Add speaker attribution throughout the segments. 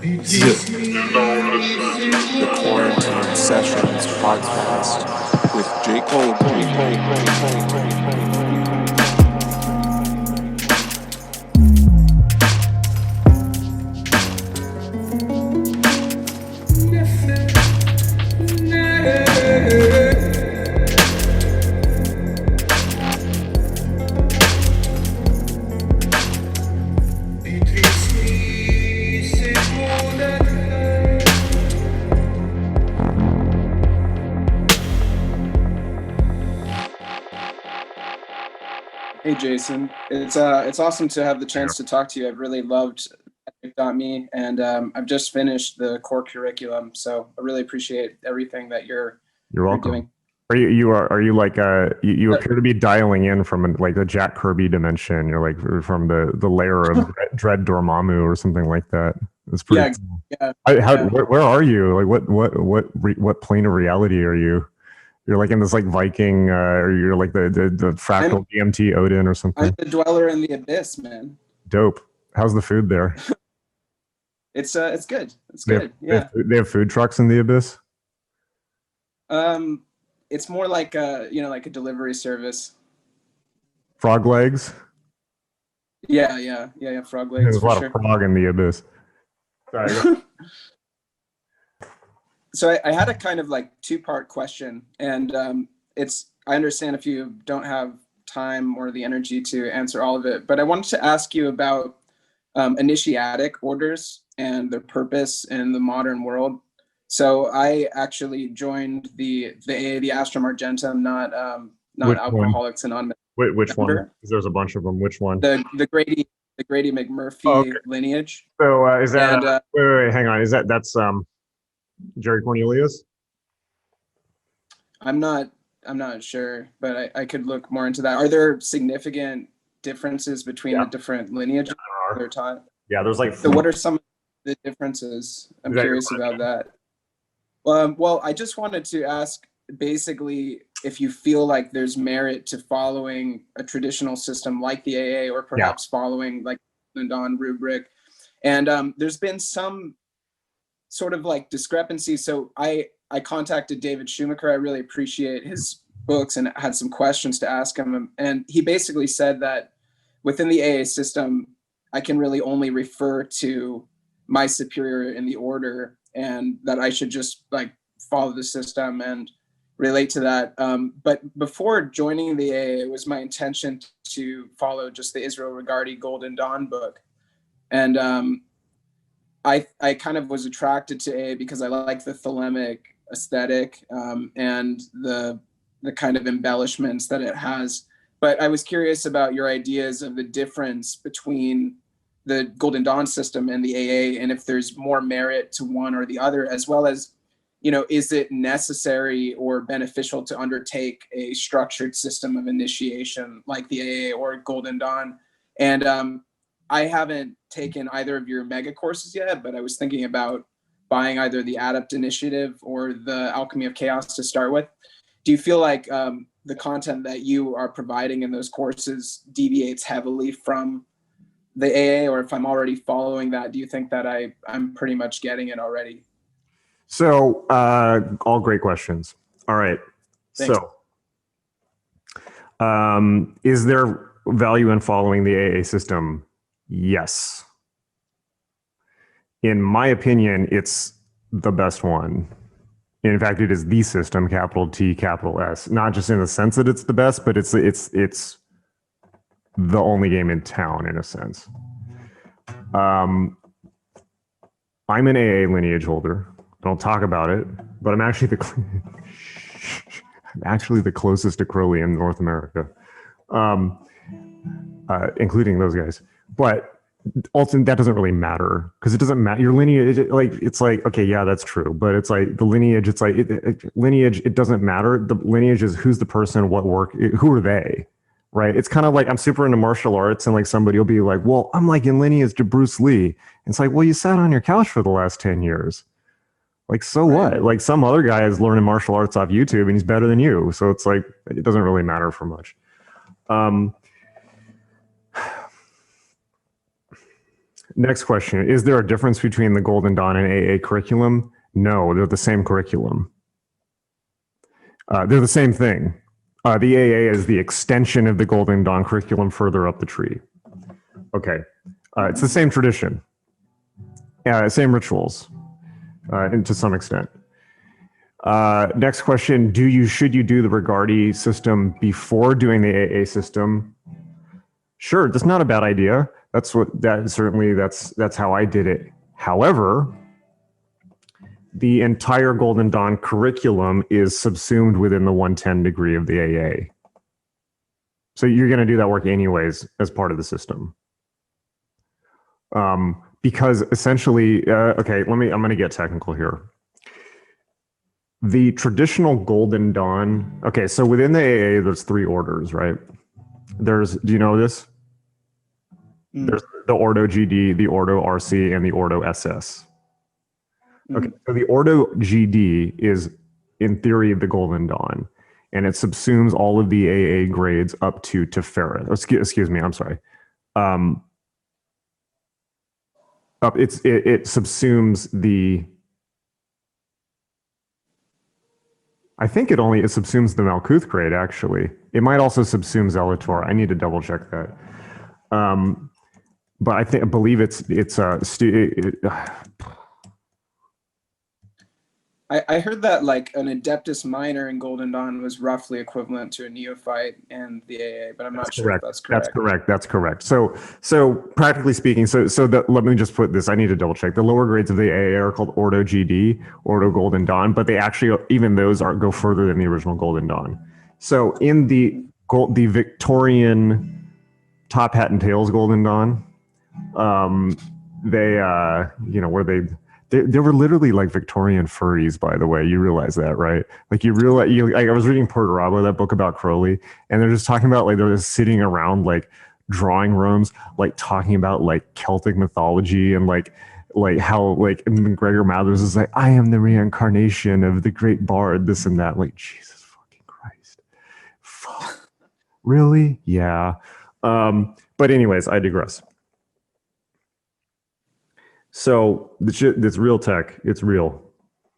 Speaker 1: The Quarantine Sessions Podcast with Jacob.
Speaker 2: Hey Jason, it's awesome to have the chance to talk to you. I've really loved Me, and I've just finished the core curriculum, so I really appreciate everything that you're
Speaker 3: welcome.
Speaker 2: doing.
Speaker 3: Are you like you appear to be dialing in from like the Jack Kirby dimension? You're like from the layer of Dread Dormammu or something like that. It's pretty.
Speaker 2: Yeah.
Speaker 3: Where are you? Like what plane of reality are you? You're like in this like Viking, or you're like the fractal DMT Odin or something.
Speaker 2: I'm the dweller in the abyss, man.
Speaker 3: Dope. How's the food there?
Speaker 2: It's good. It's good.
Speaker 3: They have food trucks in the abyss.
Speaker 2: It's more like like a delivery service.
Speaker 3: Frog legs.
Speaker 2: Yeah. Frog legs.
Speaker 3: There's a lot of frog in the abyss. Sorry.
Speaker 2: So I had a kind of like two-part question, and I understand if you don't have time or the energy to answer all of it, but I wanted to ask you about initiatic orders and their purpose in the modern world. So I actually joined the AA, the Astrum Argentum, not Alcoholics Anonymous.
Speaker 3: Which one? Because there's a bunch of them. Which one?
Speaker 2: The Grady McMurphy lineage.
Speaker 3: So is that? Wait, hang on. That's Jerry Cornelius?
Speaker 2: I'm not sure, but I could look more into that. Are there significant differences between the different lineages they're taught?
Speaker 3: Yeah, there's like.
Speaker 2: So what are some of the differences? I'm curious about that. Well, I just wanted to ask basically if you feel like there's merit to following a traditional system like the AA, or perhaps following like the Dawn rubric. And there's been some sort of like discrepancy. So I contacted David Schumacher. I really appreciate his books and had some questions to ask him. And he basically said that within the AA system, I can really only refer to my superior in the order, and that I should just like follow the system and relate to that. But before joining the AA, it was my intention to follow just the Israel Regardie Golden Dawn book. And I kind of was attracted to AA because I like the thelemic aesthetic and the kind of embellishments that it has. But I was curious about your ideas of the difference between the Golden Dawn system and the AA, and if there's more merit to one or the other, as well as, is it necessary or beneficial to undertake a structured system of initiation like the AA or Golden Dawn? And I haven't taken either of your mega courses yet, but I was thinking about buying either the Adept Initiative or the Alchemy of Chaos to start with. Do you feel like the content that you are providing in those courses deviates heavily from the AA, or if I'm already following that, do you think that I'm pretty much getting it already?
Speaker 3: So, all great questions. All right.
Speaker 2: Thanks.
Speaker 3: So, is there value in following the AA system? Yes. In my opinion, it's the best one. In fact, it is the system, capital T, capital S. Not just in the sense that it's the best, but it's the only game in town, in a sense. I'm an AA lineage holder. I don't talk about it, but I'm actually the closest to Crowley in North America, including those guys. But ultimately, that doesn't really matter, because it doesn't matter. Your lineage, it's like, okay, yeah, that's true. But it's like the lineage, it's like lineage, it doesn't matter. The lineage is who's the person, what work, who are they, right? It's kind of like I'm super into martial arts, and like somebody will be like, well, I'm like in lineage to Bruce Lee. And it's like, well, you sat on your couch for the last 10 years. Like, so what? Like some other guy is learning martial arts off YouTube and he's better than you. So it's like, it doesn't really matter for much. Next question. Is there a difference between the Golden Dawn and AA curriculum? No, they're the same curriculum. They're the same thing. The AA is the extension of the Golden Dawn curriculum further up the tree. Okay. It's the same tradition. Same rituals, and to some extent. Next question. Should you do the Regardie system before doing the AA system? Sure, that's not a bad idea. That's how I did it. However, the entire Golden Dawn curriculum is subsumed within the 110 degree of the AA. So you're going to do that work anyways as part of the system. Because essentially, I'm going to get technical here. The traditional Golden Dawn, okay, so within the AA, there's 3 orders, right? Do you know this? There's the Ordo GD, the Ordo RC, and the Ordo SS. Okay, so the Ordo GD is, in theory, the Golden Dawn, and it subsumes all of the AA grades up to Tiferet. Excuse me, I'm sorry. It subsumes the. I think it subsumes the Malkuth grade. Actually, it might also subsume Zelator. I need to double check that. But I believe it's
Speaker 2: I heard that like an Adeptus Minor in Golden Dawn was roughly equivalent to a Neophyte and the AA, but I'm not sure if that's correct.
Speaker 3: That's correct. So practically speaking, let me just put this. I need to double check. The lower grades of the AA are called Ordo GD, Ordo Golden Dawn, but they actually, even those go further than the original Golden Dawn. So in the Victorian Top Hat and Tails Golden Dawn, they were literally like Victorian furries, by the way. You realize that, right? Like I was reading Porterabo, that book about Crowley, and they're just talking about like they're just sitting around like drawing rooms, like talking about like Celtic mythology and like how like McGregor Mathers is like, I am the reincarnation of the great bard, this and that. Like, Jesus fucking Christ. Fuck. Really? Yeah. But anyways, I digress. So the shit that's real tech, it's real,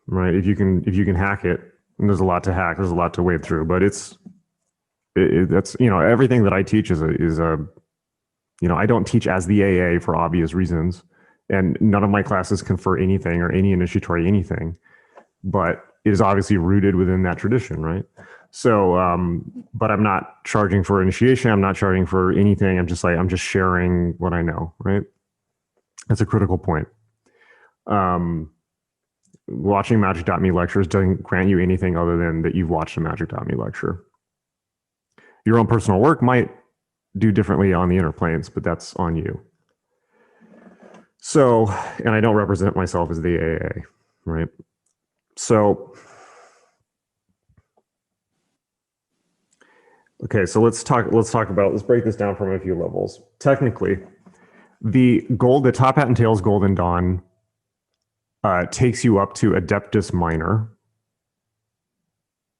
Speaker 3: right? If you can hack it, and there's a lot to hack, there's a lot to wade through, but that's everything that I teach is I don't teach as the AA for obvious reasons, and none of my classes confer anything or any initiatory anything, but it is obviously rooted within that tradition, right? So, but I'm not charging for initiation. I'm not charging for anything. I'm just sharing what I know, right? That's a critical point. Watching Magic.me lectures doesn't grant you anything other than that you've watched a Magic.me lecture. Your own personal work might do differently on the inner planes, but that's on you. So, and I don't represent myself as the AA, right? So, okay, so let's break this down from a few levels. Technically, the Top Hat and Tails Golden Dawn takes you up to Adeptus Minor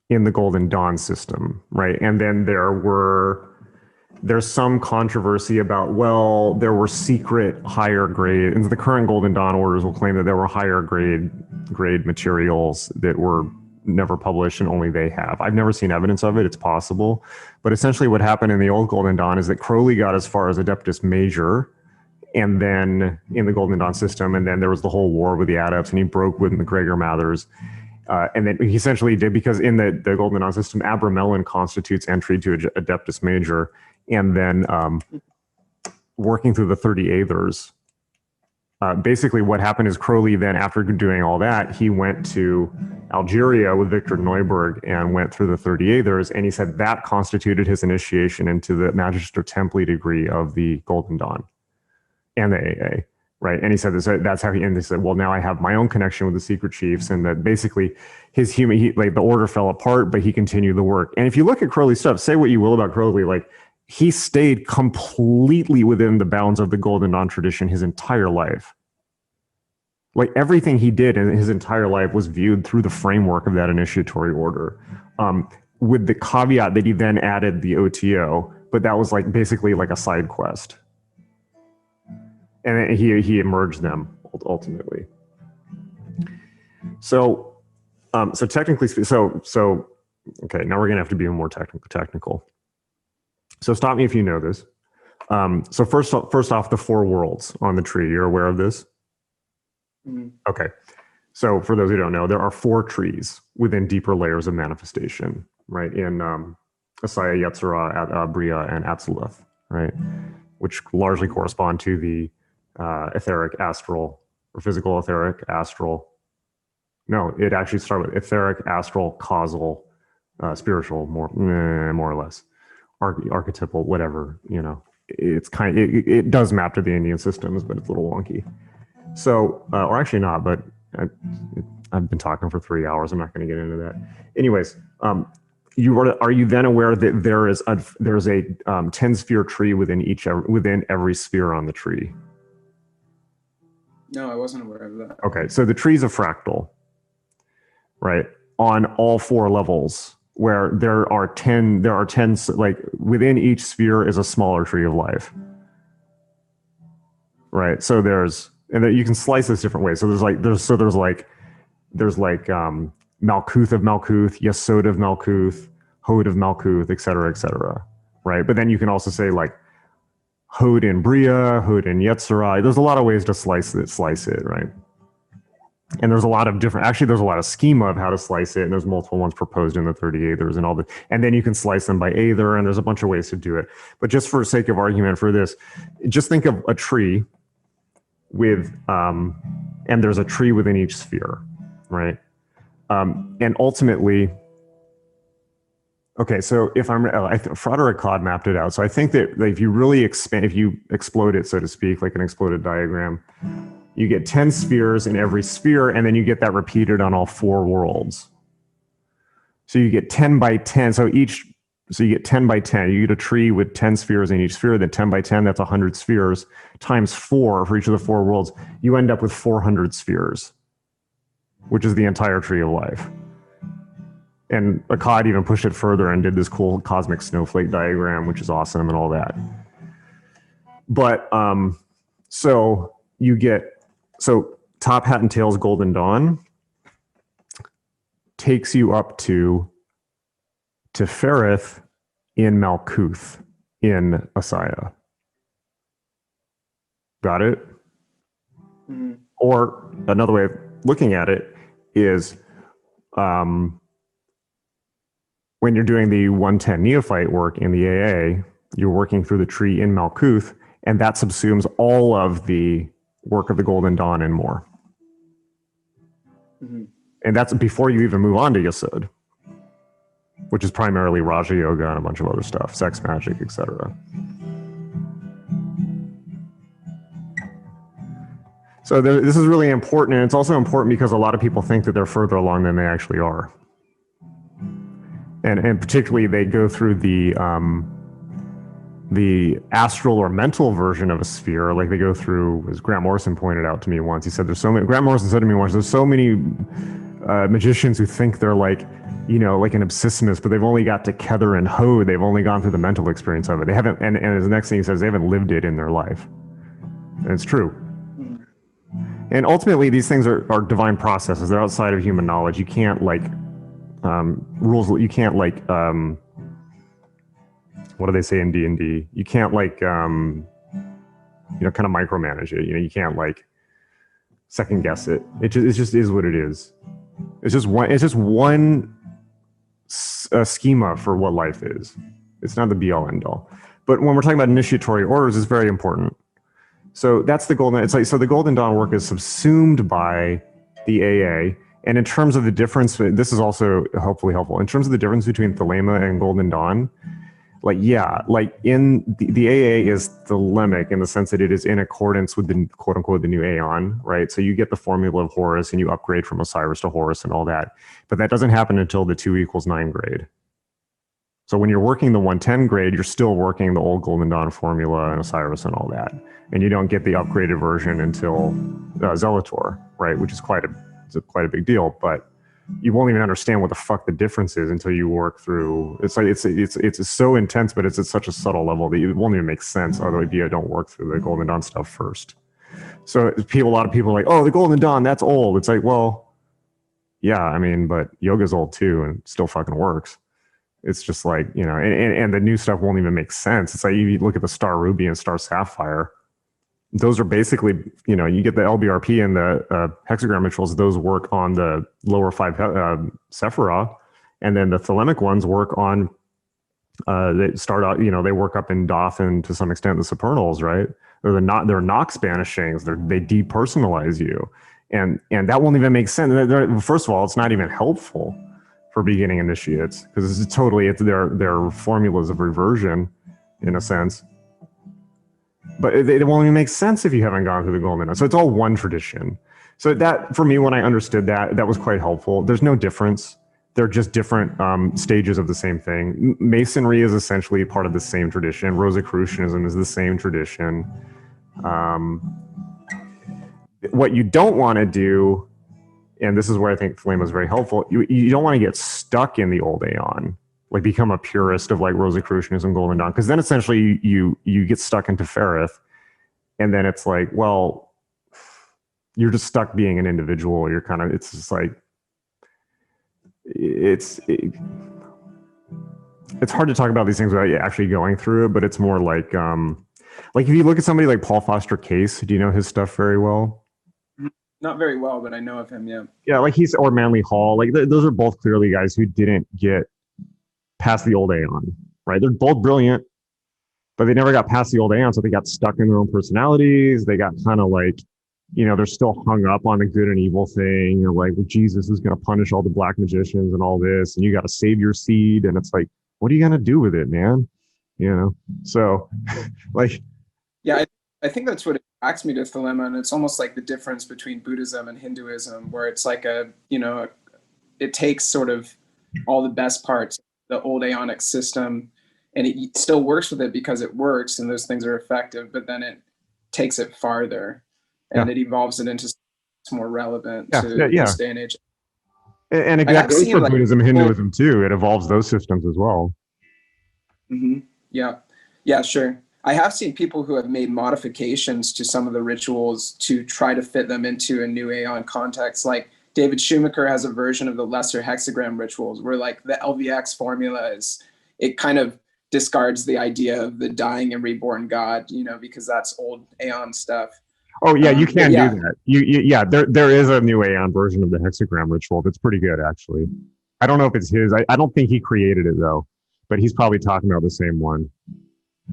Speaker 3: in the Golden Dawn system, right? And then there's some controversy about, well, there were secret higher grade, and the current Golden Dawn orders will claim that there were higher grade materials that were never published and only they have. I've never seen evidence of it. It's possible. But essentially what happened in the old Golden Dawn is that Crowley got as far as Adeptus Major, and then in the Golden Dawn system, and then there was the whole war with the Adepts, and he broke with McGregor Mathers. And then he essentially did, because in the Golden Dawn system, Abramelin constitutes entry to Adeptus Major, and then working through the 30 Aethers. Basically what happened is Crowley then, after doing all that, he went to Algeria with Victor Neuburg and went through the 30 Aethers, and he said that constituted his initiation into the Magister Templi degree of the Golden Dawn and the AA, right? And he said that's how he said, well, now I have my own connection with the secret chiefs, and that basically the order fell apart, but he continued the work. And if you look at Crowley's stuff, say what you will about Crowley, like he stayed completely within the bounds of the Golden Dawn tradition his entire life. Like everything he did in his entire life was viewed through the framework of that initiatory order, with the caveat that he then added the OTO, but that was like basically like a side quest. And he emerged them ultimately. So technically, okay, now we're gonna have to be more technical. So stop me if you know this. So first off, the 4 worlds on the tree. You're aware of this?
Speaker 2: Mm-hmm.
Speaker 3: Okay. So for those who don't know, there are 4 trees within deeper layers of manifestation, right? In Asaya, Yetzirah, Bria, and Atzilith, right? Which largely correspond to the etheric, astral, or physical, etheric, astral. No, it actually starts with etheric, astral, causal, spiritual, more or less, archetypal, whatever, It's it does map to the Indian systems, but it's a little wonky. So, or actually not, but I've been talking for 3 hours. I'm not going to get into that. Anyways, are you then aware that there's a 10-sphere tree within every sphere on the tree?
Speaker 2: No, I wasn't aware of that.
Speaker 3: Okay, so the tree's a fractal, right? On all 4 levels, where there are 10, like within each sphere is a smaller tree of life, right? So and you can slice this different ways. So there's Malkuth of Malkuth, Yesod of Malkuth, Hod of Malkuth, et cetera, right? But then you can also say like Hod in Bria, Hod in Yetzirah. There's a lot of ways to slice it, right? And there's a lot of schema of how to slice it, and there's multiple ones proposed in the 30 Aethers and all that. And then you can slice them by Aether, and there's a bunch of ways to do it. But just for sake of argument for this, just think of a tree with, and there's a tree within each sphere, right? And ultimately, okay, so Frederick Claude mapped it out. So I think that if you really if you explode it, so to speak, like an exploded diagram, you get 10 spheres in every sphere, and then you get that repeated on all 4 worlds. So you get 10 by 10. So you get 10 by 10. You get a tree with 10 spheres in each sphere. Then 10 by 10, that's 100 spheres times 4 for each of the 4 worlds. You end up with 400 spheres, which is the entire tree of life. And Akkad even pushed it further and did this cool cosmic snowflake diagram, which is awesome and all that. But so you get, Top Hat and Tails Golden Dawn takes you up to Ferrith in Malkuth in Asaya. Got it?
Speaker 2: Mm-hmm.
Speaker 3: Or another way of looking at it is when you're doing the 110 neophyte work in the AA, you're working through the tree in Malkuth, and that subsumes all of the work of the Golden Dawn and more.
Speaker 2: Mm-hmm.
Speaker 3: And that's before you even move on to Yesod, which is primarily Raja Yoga and a bunch of other stuff, sex magic, etc. So this is really important, and it's also important because a lot of people think that they're further along than they actually are. And particularly they go through the astral or mental version of a sphere, like they go through, as Grant Morrison pointed out to me once. He said Grant Morrison said to me once, there's so many magicians who think they're like an abscissimist, but they've only got to Kether and Hod. They've only gone through the mental experience of it. They haven't, and the next thing he says, they haven't lived it in their life. And it's true. And ultimately, these things are divine processes. They're outside of human knowledge. You can't rules. You can't what do they say in D&D? You can't kind of micromanage it. You can't second guess it. It just is what it is. It's just one schema for what life is. It's not the be all end all. But when we're talking about initiatory orders, it's very important. So that's the golden. So the Golden Dawn work is subsumed by the AA. And in terms of the difference, this is also hopefully helpful. In terms of the difference between Thelema and Golden Dawn, in the AA is thelemic in the sense that it is in accordance with the quote unquote the new Aeon, right? So you get the formula of Horus and you upgrade from Osiris to Horus and all that. But that doesn't happen until the 2 = 9 grade. So when you're working the 110 grade, you're still working the old Golden Dawn formula and Osiris and all that. And you don't get the upgraded version until Zelator, right? Which is quite a big deal, but you won't even understand what the fuck the difference is until you work through. It's so intense, but it's at such a subtle level that it won't even make sense. Although if you don't work through the Golden Dawn stuff first. So a lot of people are like, oh, the Golden Dawn, that's old. It's like, well, yeah, I mean, but yoga's old too, and still fucking works. It's just like, and the new stuff won't even make sense. It's like you look at the Star Ruby and Star Sapphire. Those are basically, you get the LBRP and the hexagram rituals. Those work on the lower 5 Sephira, and then the Thelemic ones work on. They start out, they work up in Doth and to some extent the Supernals, right? They're Nox banishings. They depersonalize you, and that won't even make sense. First of all, it's not even helpful for beginning initiates because it's their formulas of reversion in a sense. But it won't even make sense if you haven't gone through the Golden Dawn. So it's all one tradition. So that, for me, when I understood that was quite helpful. There's no difference. They're just different stages of the same thing. Masonry is essentially part of the same tradition. Rosicrucianism is the same tradition. What you don't want to do, and this is where I think Thelema is very helpful, you don't want to get stuck in the old Aeon, like become a purist of like Rosicrucianism, Golden Dawn, because then essentially you get stuck into Ferrith, and then it's like, well, you're just stuck being an individual. It's just like, it's hard to talk about these things without actually going through it, but it's more like if you look at somebody like Paul Foster Case, do you know his stuff very well?
Speaker 2: Not very well, but I know of him, yeah.
Speaker 3: Yeah, like or Manly Hall, like those are both clearly guys who didn't get past the old Aeon, right? They're both brilliant, but they never got past the old Aeon, so they got stuck in their own personalities. They got kind of like, they're still hung up on the good and evil thing. You're like, well, Jesus is going to punish all the black magicians and all this, and you got to save your seed. And it's like, what are you going to do with it, man? So like,
Speaker 2: yeah, I think that's what attracts me to Thelema, and it's almost like the difference between Buddhism and Hinduism, where it's like it takes sort of all the best parts of the old Aeonic system, and it still works with it because it works and those things are effective, but then it takes it farther and it evolves it into something more relevant to this day and age.
Speaker 3: And it goes for Buddhism, Hinduism too. It evolves those systems as well.
Speaker 2: Mm-hmm. Yeah, sure. I have seen people who have made modifications to some of the rituals to try to fit them into a new Aeon context. Like David Schumacher has a version of the lesser hexagram rituals where like the LVX formula it kind of discards the idea of the dying and reborn God, because that's old Aeon stuff.
Speaker 3: Oh yeah, you can do that. There is a new Aeon version of the hexagram ritual that's pretty good actually. I don't know if it's his. I don't think he created it though, but he's probably talking about the same one.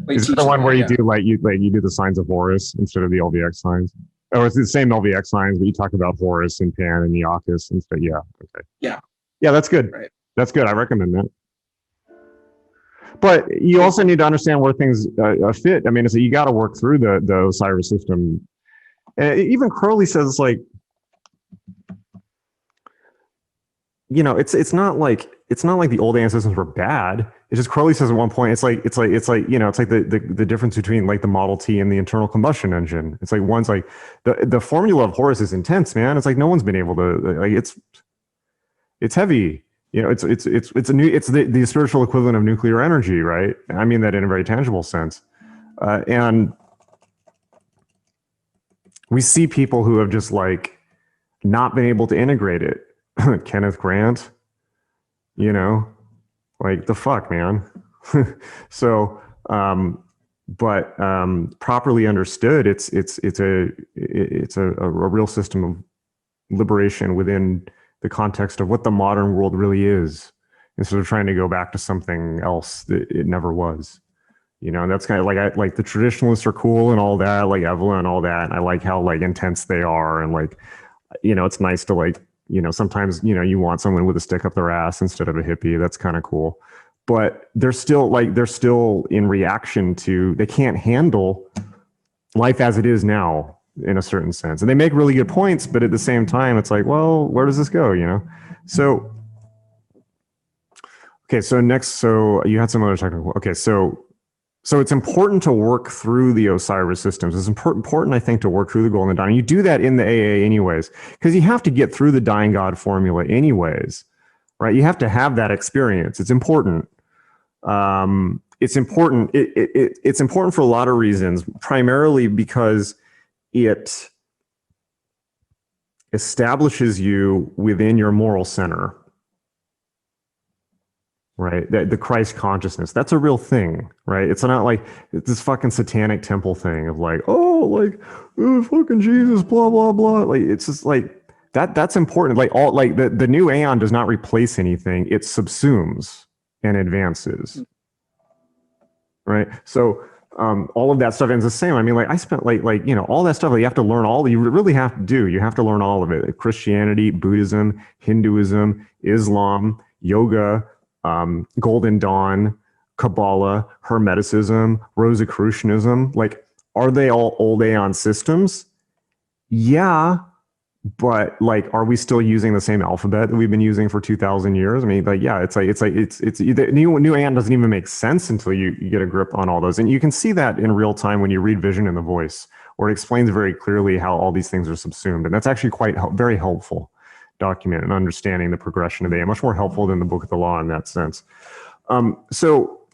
Speaker 3: Is it the one where you do you do the signs of Horus instead of the LVX signs? Or it's the same LVX signs, but you talk about Horus and Pan and Iacchus instead. Yeah. Okay.
Speaker 2: Yeah,
Speaker 3: that's good. Right. That's good. I recommend that. But you also need to understand where things fit. I mean, so you got to work through the Osiris system. Even Crowley says like, it's not like the old Aeon systems were bad. It's just Crowley says at one point, it's like the difference between like the Model T and the internal combustion engine. It's like one's like the formula of Horus is intense, man. It's like no one's been able to like it's heavy. It's the spiritual equivalent of nuclear energy, right? I mean that in a very tangible sense, and we see people who have just like not been able to integrate it. Kenneth Grant, like the fuck, man. So, but properly understood, it's a real system of liberation within the context of what the modern world really is, instead of trying to go back to something else that it never was. And that's kind of like the traditionalists are cool and all that, like Evelyn and all that. And I like how like intense they are, and like, it's nice to like, sometimes, you want someone with a stick up their ass instead of a hippie. That's kind of cool. But they're still in reaction to, they can't handle life as it is now in a certain sense. And they make really good points, but at the same time, it's like, well, where does this go? So, okay. So you had some other technical, okay. So it's important to work through the Osiris systems. It's important, I think, to work through the Golden Dawn. And you do that in the AA anyways, because you have to get through the Dying God formula anyways, right? You have to have that experience. It's important. It's important. It's important for a lot of reasons, primarily because it establishes you within your moral center, right? The Christ consciousness, that's a real thing, right? It's not like this fucking satanic temple thing of like, oh, like, oh, fucking Jesus, blah, blah, blah. Like, it's just like, that's important. Like all, like the new aeon does not replace anything. It subsumes and advances. Right. So, all of that stuff ends the same. I mean, like I spent like, you know, all that stuff that you have to learn you really have to do. You have to learn all of it. Christianity, Buddhism, Hinduism, Islam, yoga, Golden Dawn, Kabbalah, Hermeticism, Rosicrucianism. Like, are they all old aeon systems? Yeah. But like, are we still using the same alphabet that we've been using for 2,000 years? I mean, like, yeah, it's the new aeon doesn't even make sense until you get a grip on all those. And you can see that in real time when you read Vision in the Voice, where it explains very clearly how all these things are subsumed. And that's actually very helpful document in understanding the progression of aeon, much more helpful than the Book of the Law in that sense.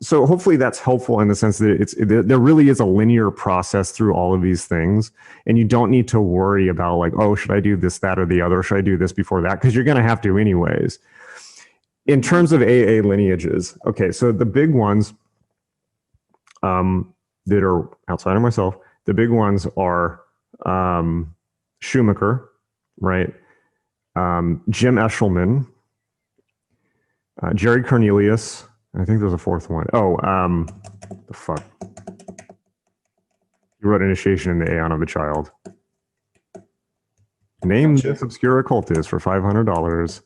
Speaker 3: So hopefully that's helpful in the sense that there really is a linear process through all of these things. And you don't need to worry about like, oh, should I do this, that, or the other? Should I do this before that? Because you're going to have to anyways. In terms of AA lineages, okay, so the big ones that are outside of myself, the big ones are Schumacher, right? Jim Eshelman, Jerry Cornelius. I think there's a fourth one. Oh, the fuck. He wrote Initiation in the Aeon of the Child. Name this obscure occultist for $500.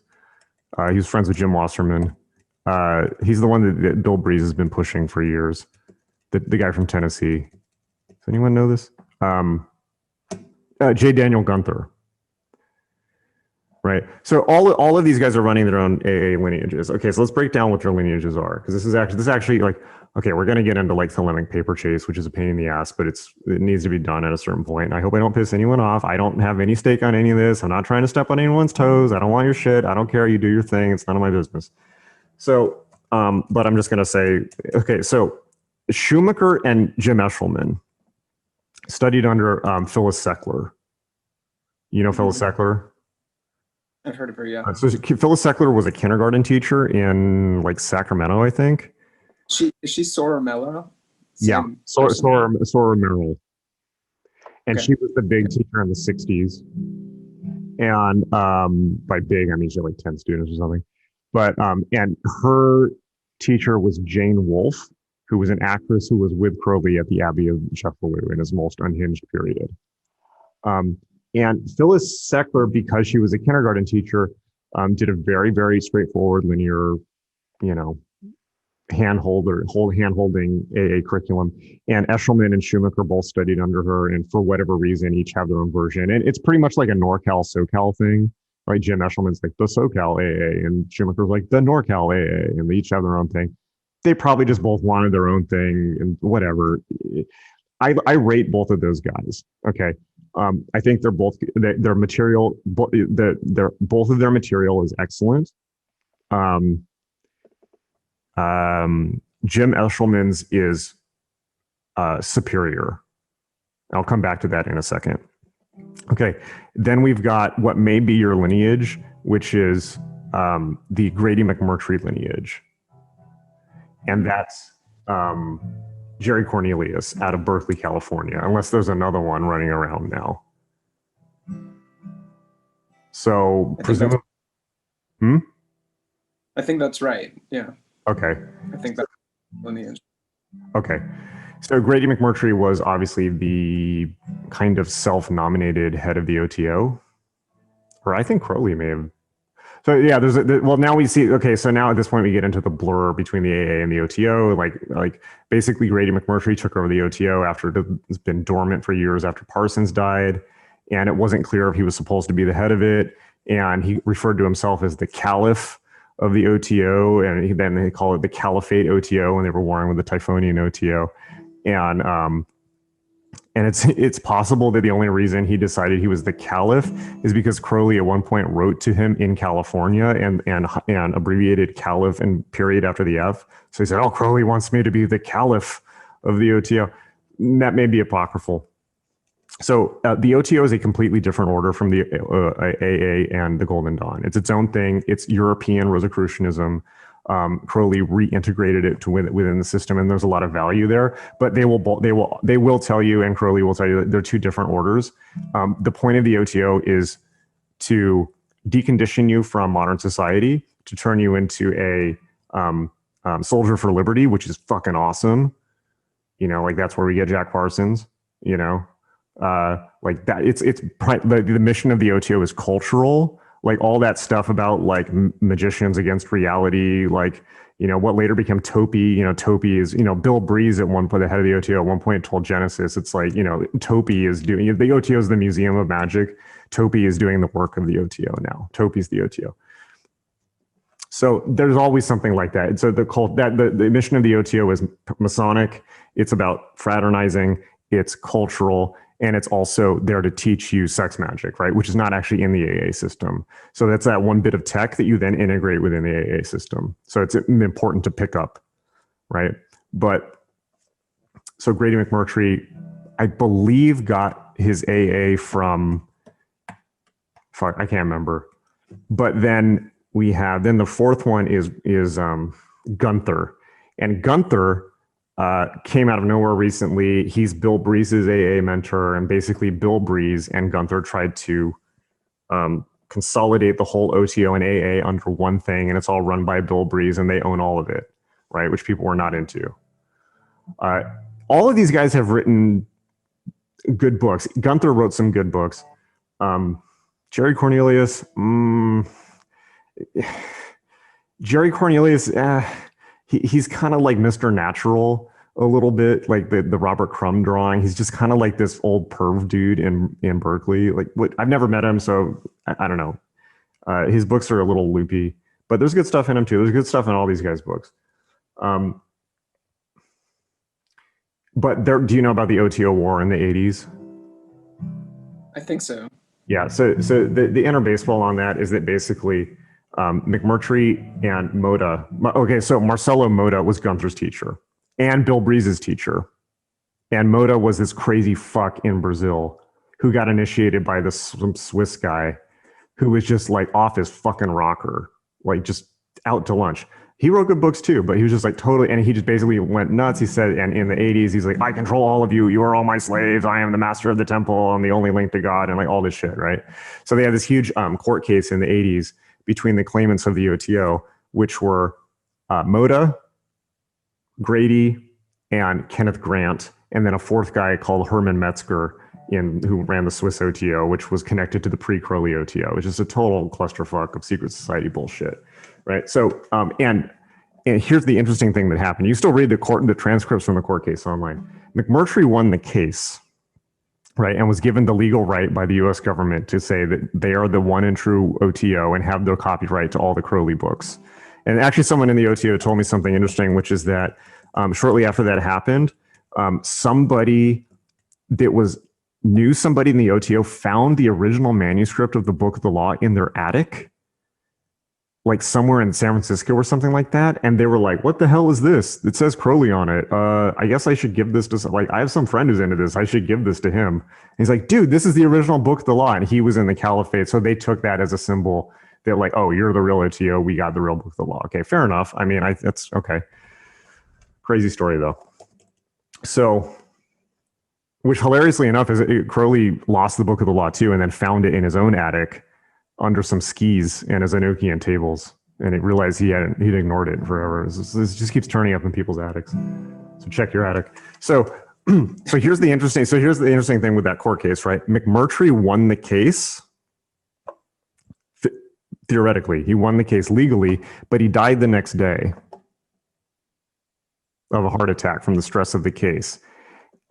Speaker 3: He was friends with Jim Wasserman. He's the one that Bill Breeze has been pushing for years. The guy from Tennessee. Does anyone know this? J. Daniel Gunther. Right. So all of these guys are running their own AA lineages. Okay, so let's break down what their lineages are, because this is actually like, okay, we're going to get into like Thelemic paper chase, which is a pain in the ass, but it needs to be done at a certain point. And I hope I don't piss anyone off. I don't have any stake on any of this. I'm not trying to step on anyone's toes. I don't want your shit. I don't care. You do your thing. It's none of my business. So, but I'm just going to say, okay, so Schumacher and Jim Eshelman studied under Phyllis Seckler. You know Phyllis Seckler?
Speaker 2: I've heard of her, yeah.
Speaker 3: So Phyllis Seckler was a kindergarten teacher in like Sacramento, I think.
Speaker 2: Is she Sora Mello?
Speaker 3: Yeah, Sora Merrill. And okay. She was the big teacher in the 60s. And by big, I mean she had like 10 students or something. But and her teacher was Jane Wolfe, who was an actress who was with Crowley at the Abbey of Sheffield in his most unhinged period. And Phyllis Seckler, because she was a kindergarten teacher, did a very, very straightforward, linear, you know, hand-holding AA curriculum. And Eshelman and Schumacher both studied under her, and for whatever reason, each have their own version. And it's pretty much like a NorCal, SoCal thing, right? Jim Eshelman's like the SoCal AA, and Schumacher's like the NorCal AA, and they each have their own thing. They probably just both wanted their own thing, and whatever. I rate both of those guys. Okay. I think they're both their material. Both of their material is excellent. Jim Eshelman's is superior. I'll come back to that in a second. Okay, then we've got what may be your lineage, which is the Grady McMurtry lineage, and that's Jerry Cornelius out of Berkeley, California, unless there's another one running around now. So presumably,
Speaker 2: I think that's right. Yeah.
Speaker 3: Okay.
Speaker 2: I think that's lineage.
Speaker 3: Okay. So Grady McMurtry was obviously the kind of self-nominated head of the OTO, or I think Crowley may have. So yeah, well, now we see, okay, so now at this point we get into the blur between the AA and the OTO. Like basically Grady McMurtry took over the OTO after it's been dormant for years after Parsons died, and it wasn't clear if he was supposed to be the head of it, and he referred to himself as the Caliph of the OTO, and then they call it the Caliphate OTO when they were warring with the Typhonian OTO. And it's possible that the only reason he decided he was the Caliph is because Crowley at one point wrote to him in California and abbreviated Caliph and period after the F. So he said, "Oh, Crowley wants me to be the Caliph of the OTO." That may be apocryphal. So the OTO is a completely different order from the AA and the Golden Dawn. It's its own thing. It's European Rosicrucianism. Crowley reintegrated it to within the system, and there's a lot of value there. But they will tell you, and Crowley will tell you, that they're two different orders. The point of the OTO is to decondition you from modern society, to turn you into a soldier for liberty, which is fucking awesome. You know, like that's where we get Jack Parsons. You know. Like that, the mission of the OTO is cultural, like all that stuff about like magicians against reality, like, you know, what later became Topi. You know, Topi is, you know, Bill Breeze at one point, the head of the OTO at one point told Genesis, it's like, you know, Topi is doing, the OTO is the Museum of Magic. Topi is doing the work of the OTO now. Topi's the OTO. So there's always something like that. And so the mission of the OTO is Masonic. It's about fraternizing. It's cultural. And it's also there to teach you sex magic, right? Which is not actually in the AA system. So that's that one bit of tech that you then integrate within the AA system. So it's important to pick up, right? But so Grady McMurtry, I believe, got his AA from, I can't remember. But then then the fourth one is Gunther. And Gunther came out of nowhere recently. He's Bill Breeze's AA mentor, and basically Bill Breeze and Gunther tried to consolidate the whole OTO and AA under one thing, and it's all run by Bill Breeze, and they own all of it, right? Which people were not into. All of these guys have written good books. Gunther wrote some good books. Jerry Cornelius, he's kind of like Mr. Natural a little bit, like the Robert Crumb drawing. He's just kind of like this old perv dude in Berkeley. Like, I've never met him, so I don't know. His books are a little loopy, but there's good stuff in him too. There's good stuff in all these guys' books. But do you know about the OTO war in the 80s?
Speaker 2: I think so.
Speaker 3: Yeah. So the inner baseball on that is that basically McMurtry and Moda. Okay, so Marcelo Moda was Gunther's teacher and Bill Breeze's teacher. And Moda was this crazy fuck in Brazil who got initiated by this Swiss guy who was just like off his fucking rocker, like just out to lunch. He wrote good books too, but he was just like totally, and he just basically went nuts. He said, and in the 80s, he's like, I control all of you. You are all my slaves. I am the master of the temple. I'm the only link to God, and like all this shit, right? So they had this huge court case in the 80s between the claimants of the OTO, which were Moda, Grady, and Kenneth Grant, and then a fourth guy called Herman Metzger, who ran the Swiss OTO, which was connected to the pre-Crowley OTO, which is a total clusterfuck of secret society bullshit, right? So, and here's the interesting thing that happened. You still read the transcripts from the court case online. McMurtry won the case, right, and was given the legal right by the U.S. government to say that they are the one and true OTO and have their copyright to all the Crowley books. And actually, someone in the OTO told me something interesting, which is that shortly after that happened, somebody that knew somebody in the OTO found the original manuscript of the Book of the Law in their attic, like somewhere in San Francisco or something like that. And they were like, what the hell is this? It says Crowley on it. I guess I should give this to, like, I have some friend who's into this. I should give this to him. And he's like, dude, this is the original Book of the Law. And he was in the caliphate. So they took that as a symbol that like, oh, you're the real OTO. We got the real Book of the Law. Okay, fair enough. I mean, that's okay. Crazy story though. So, which hilariously enough is Crowley lost the Book of the Law too, and then found it in his own attic under some skis and his Enochian tables, and he realized he'd ignored it forever. It just keeps turning up in people's attics. So check your attic. So here's the interesting thing with that court case, right? McMurtry won the case. Theoretically, he won the case legally, but he died the next day of a heart attack from the stress of the case.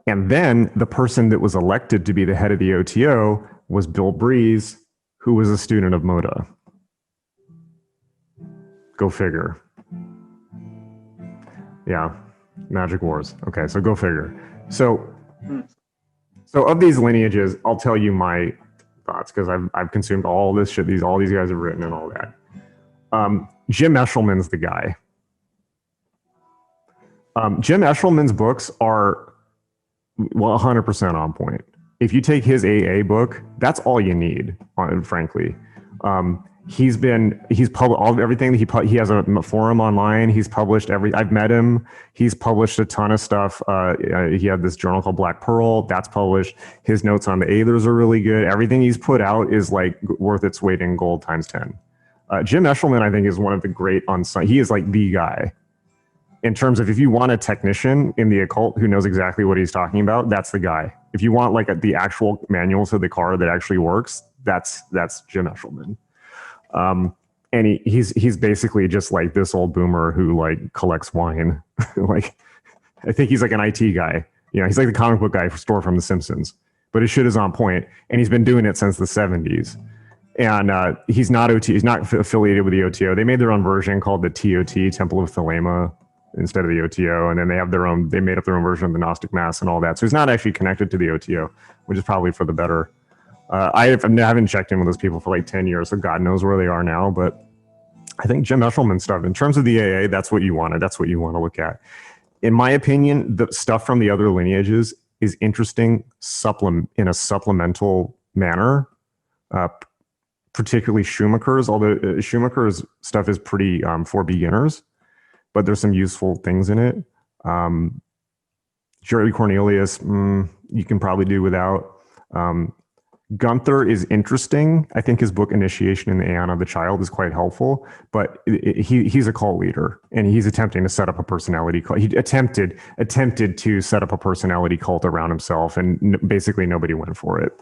Speaker 3: And then the person that was elected to be the head of the OTO was Bill Breeze, who was a student of Moda. Go figure. Yeah, Magic Wars. Okay, so go figure. So of these lineages, I'll tell you my thoughts because I've consumed all this shit. All these guys have written and all that. Jim Eshelman's the guy. Jim Eshelman's books are 100% on point. if you take his AA book, that's all you need, frankly. He's published everything that he has a forum online. He's published I've met him. He's published a ton of stuff. He had this journal called Black Pearl that's published. His notes on the Aethers are really good. Everything he's put out is like worth its weight in gold times 10. Jim Eshelman, I think, is one of the great he is like the guy in terms of, if you want a technician in the occult who knows exactly what he's talking about, that's the guy. If you want like the actual manual to the car that actually works, that's Jim Eshelman. And he's basically just like this old boomer who like collects wine. Like, I think he's like an IT guy. You know, he's like the comic book guy for store from The Simpsons, but his shit is on point, and he's been doing it since the 70s. And he's not affiliated with the OTO. They made their own version called the TOT, Temple of Thelema, instead of the OTO, and then they made up their own version of the Gnostic Mass and all that. So he's not actually connected to the OTO, which is probably for the better. I haven't checked in with those people for like 10 years, so God knows where they are now. But I think Jim Eshelman stuff, in terms of the AA, that's what you want. That's what you want to look at. In my opinion, the stuff from the other lineages is interesting in a supplemental manner, particularly Schumacher's, although Schumacher's stuff is pretty for beginners, but there's some useful things in it. Jerry Cornelius, you can probably do without. Gunther is interesting. I think his book Initiation in the Aeon of the Child is quite helpful, but he's a cult leader, and he's attempting to set up a personality cult. He attempted to set up a personality cult around himself, and basically nobody went for it,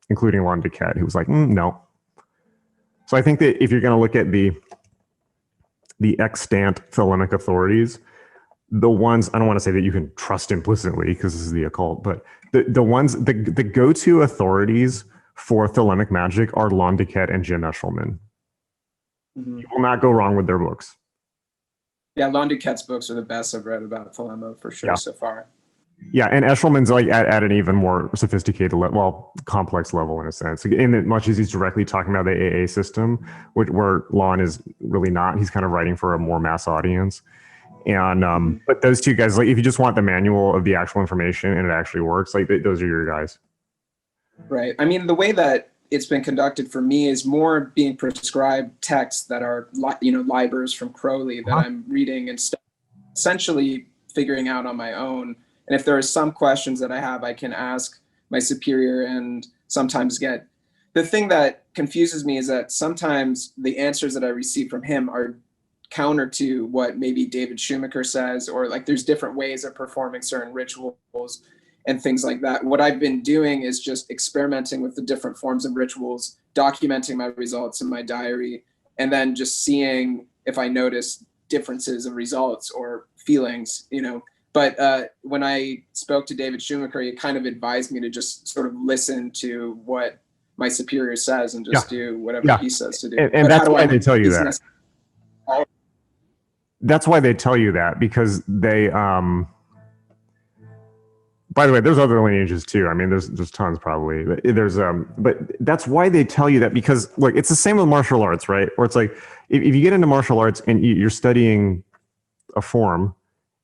Speaker 3: including Lon Duquette, who was like, no. So I think that if you're going to look at the extant Thelemic authorities, the ones, I don't want to say that you can trust implicitly because this is the occult, but the go-to authorities for Thelemic magic are Lon Duquette and Jim Eshelman. Mm-hmm. You will not go wrong with their books.
Speaker 2: Yeah, Lon Duquette's books are the best I've read about Thelema for sure so far.
Speaker 3: Yeah, and Eshelman's like at an even more sophisticated, complex level in a sense. In as much as he's directly talking about the AA system, where Lon is really not. He's kind of writing for a more mass audience. And but those two guys, like, if you just want the manual of the actual information and it actually works, like those are your guys.
Speaker 2: Right. I mean, the way that it's been conducted for me is more being prescribed texts that are, libers from Crowley that I'm reading and essentially figuring out on my own. And if there are some questions that I have, I can ask my superior and sometimes get. The thing that confuses me is that sometimes the answers that I receive from him are counter to what maybe David Schumacher says, or like there's different ways of performing certain rituals and things like that. What I've been doing is just experimenting with the different forms of rituals, documenting my results in my diary, and then just seeing if I notice differences of results or feelings, But when I spoke to David Schumacher, he kind of advised me to just sort of listen to what my superior says and just do whatever he says to do.
Speaker 3: And that's why they tell you that. That's why they tell you that, because they, by the way, there's other lineages too. I mean, there's tons probably, but that's why they tell you that, because look, it's the same with martial arts, right? Or it's like, if you get into martial arts and you're studying a form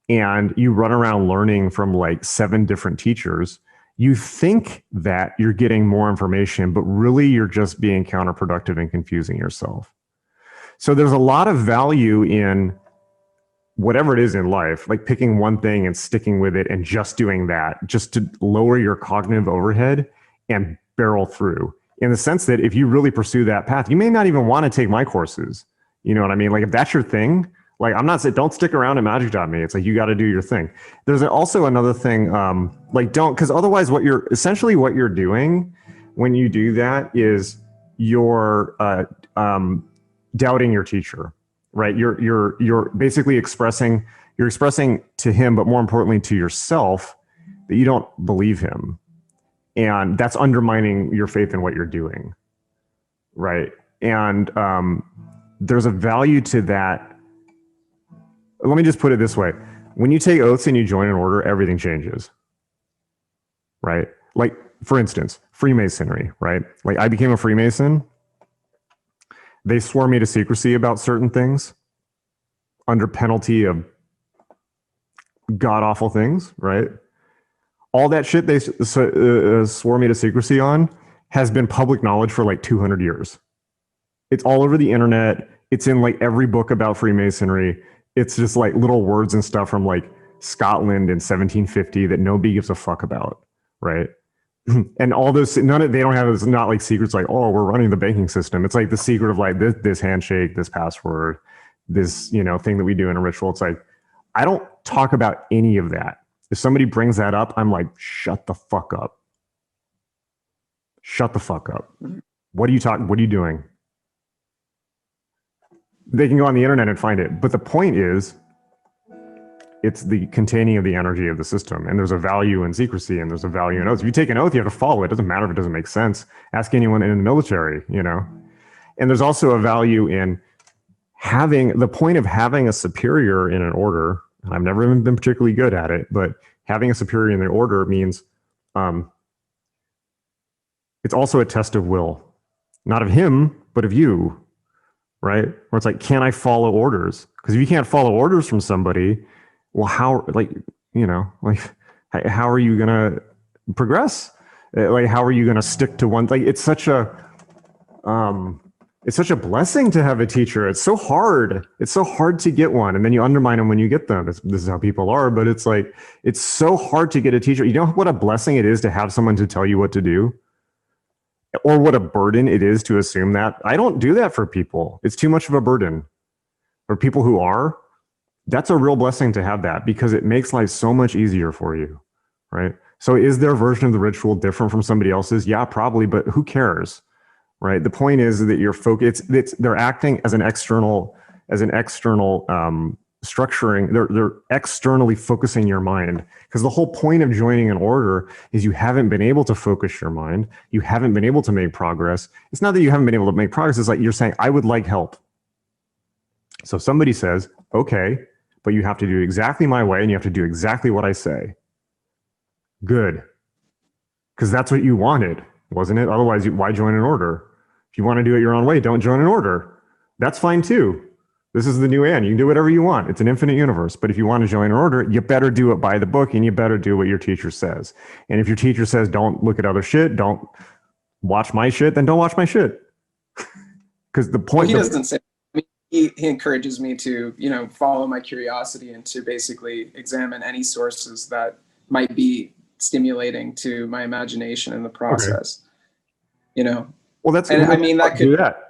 Speaker 3: and you run around learning from like 7 different teachers, you think that you're getting more information, but really you're just being counterproductive and confusing yourself. So there's a lot of value in whatever it is in life, like picking one thing and sticking with it and just doing that, just to lower your cognitive overhead and barrel through. In the sense that if you really pursue that path, you may not even want to take my courses. You know what I mean? Like if that's your thing, like I'm not saying don't stick around at magic.me. It's like, you got to do your thing. There's also another thing, because otherwise what you're doing when you do that is you're doubting your teacher. Right, you're basically expressing to him, but more importantly to yourself, that you don't believe him, and that's undermining your faith in what you're doing. Right, and there's a value to that. Let me just put it this way: when you take oaths and you join an order, everything changes. Right, like for instance, Freemasonry. Right, like I became a Freemason. They swore me to secrecy about certain things under penalty of god-awful things, right? All that shit they swore me to secrecy on has been public knowledge for like 200 years. It's all over the internet. It's in like every book about Freemasonry. It's just like little words and stuff from like Scotland in 1750 that nobody gives a fuck about, right? And all those, they don't have, it's not like secrets like, oh, we're running the banking system. It's like the secret of like this handshake, this password, this, thing that we do in a ritual. It's like, I don't talk about any of that. If somebody brings that up, I'm like, shut the fuck up. Shut the fuck up. What are you doing? They can go on the internet and find it. But the point is, it's the containing of the energy of the system. And there's a value in secrecy and there's a value in oaths. If you take an oath, you have to follow it. It doesn't matter if it doesn't make sense. Ask anyone in the military, And there's also a value in the point of having a superior in an order. I've never even been particularly good at it, but having a superior in the order means it's also a test of will. Not of him, but of you, right? Where it's like, can I follow orders? Because if you can't follow orders from somebody, well, how are you going to progress? Like, how are you going to stick to one? Like, it's such a blessing to have a teacher. It's so hard. It's so hard to get one. And then you undermine them when you get them. This is how people are, but it's like, it's so hard to get a teacher. You know what a blessing it is to have someone to tell you what to do? Or what a burden it is to assume that. I don't do that for people. It's too much of a burden. For people who are, that's a real blessing to have that, because it makes life so much easier for you, right? So is their version of the ritual different from somebody else's? Yeah, probably, but who cares, right? The point is that you're focused. They're acting as an external structuring. They're externally focusing your mind, because the whole point of joining an order is you haven't been able to focus your mind. You haven't been able to make progress. It's not that you haven't been able to make progress. It's like you're saying, I would like help. So somebody says, okay, but you have to do exactly my way and you have to do exactly what I say. Good. Because that's what you wanted, wasn't it? Otherwise, why join an order? If you want to do it your own way, don't join an order. That's fine too. This is the new end. You can do whatever you want. It's an infinite universe. But if you want to join an order, you better do it by the book and you better do what your teacher says. And if your teacher says, don't look at other shit, don't watch my shit, then don't watch my shit. Because the point—
Speaker 2: He doesn't say. He encourages me to, follow my curiosity and to basically examine any sources that might be stimulating to my imagination in the process. Okay.
Speaker 3: Well, that's—
Speaker 2: and I mean, that could
Speaker 3: do that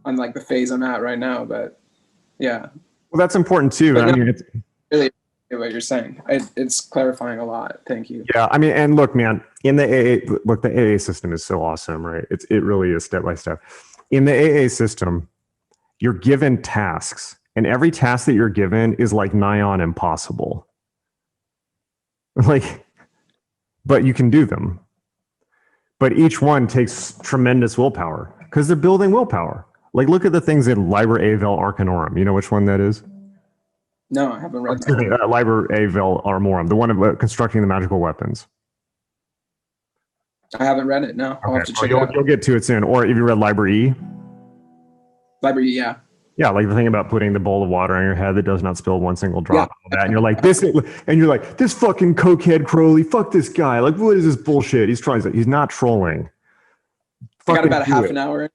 Speaker 2: on like the phase I'm at right now, but yeah.
Speaker 3: Well, that's important too.
Speaker 2: But
Speaker 3: I mean, it's
Speaker 2: really what you're saying. It's clarifying a lot. Thank you.
Speaker 3: Yeah, I mean, and look, man, in the AA system is so awesome, right? It really is step by step. In the AA system, you're given tasks, and every task that you're given is like nigh on impossible. But you can do them. But each one takes tremendous willpower because they're building willpower. Like, look at the things in Liber Avel Arcanorum. You know which one that is?
Speaker 2: No, I haven't read that.
Speaker 3: Liber Avel Armorum, the one about constructing the magical weapons.
Speaker 2: I haven't read it. No, I'll have to check it out.
Speaker 3: You'll get to it soon. Or have you read Liber E?
Speaker 2: Liber E, yeah.
Speaker 3: Yeah, like the thing about putting the bowl of water on your head that does not spill one single drop of that. And you're like, this fucking cokehead Crowley, fuck this guy. Like, what is this bullshit? He's not trolling.
Speaker 2: I got about a half an hour.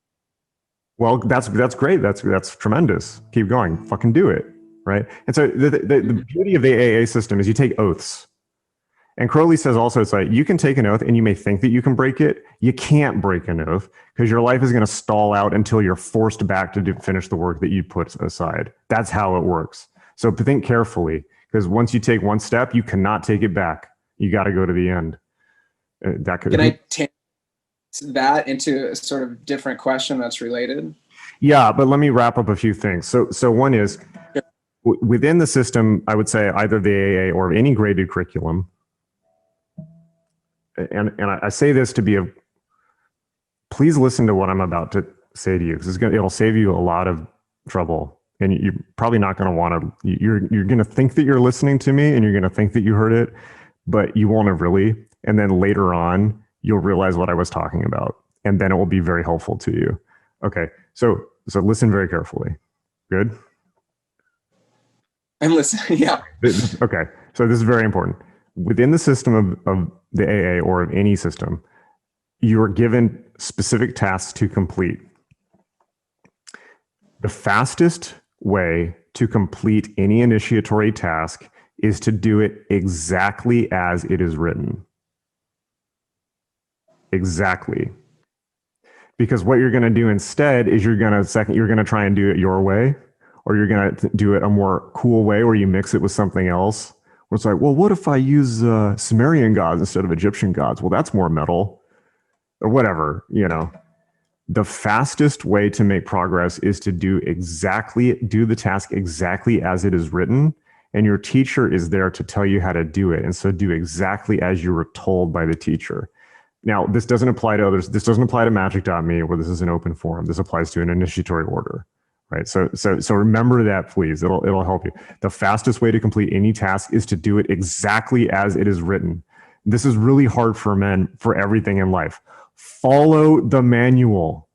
Speaker 3: Well, that's great. That's tremendous. Keep going. Fucking do it. Right. And so the beauty of the AA system is you take oaths. And Crowley says also, it's like, you can take an oath and you may think that you can break it. You can't break an oath because your life is going to stall out until you're forced back to finish the work that you put aside. That's how it works. So think carefully, because once you take one step, you cannot take it back. You got to go to the end.
Speaker 2: Can I take that into a sort of different question that's related?
Speaker 3: Yeah, but let me wrap up a few things. So one is, within the system, I would say either the AA or any graded curriculum, and I say this to be please listen to what I'm about to say to you, because it'll save you a lot of trouble. And you're probably not going to want to, you're going to think that you're listening to me and you're going to think that you heard it, but you won't have really. And then later on, you'll realize what I was talking about. And then it will be very helpful to you. Okay. So listen very carefully. Good. I'm
Speaker 2: listening. Yeah.
Speaker 3: Okay. So this is very important. within the system of the AA or of any system, you are given specific tasks to complete. The fastest way to complete any initiatory task is to do it exactly as it is written. Exactly. Because what you're going to do instead is you're going to try and do it your way, or you're going to do it a more cool way where you mix it with something else. Where it's like, well, what if I use Sumerian gods instead of Egyptian gods? Well, that's more metal, or whatever, The fastest way to make progress is to do the task exactly as it is written, and your teacher is there to tell you how to do it. And so do exactly as you were told by the teacher. Now, this doesn't apply to others. This doesn't apply to magick.me, where this is an open forum. This applies to an initiatory order, right? So remember that, please. It'll help you. The fastest way to complete any task is to do it exactly as it is written. This is really hard for men for everything in life. Follow the manual.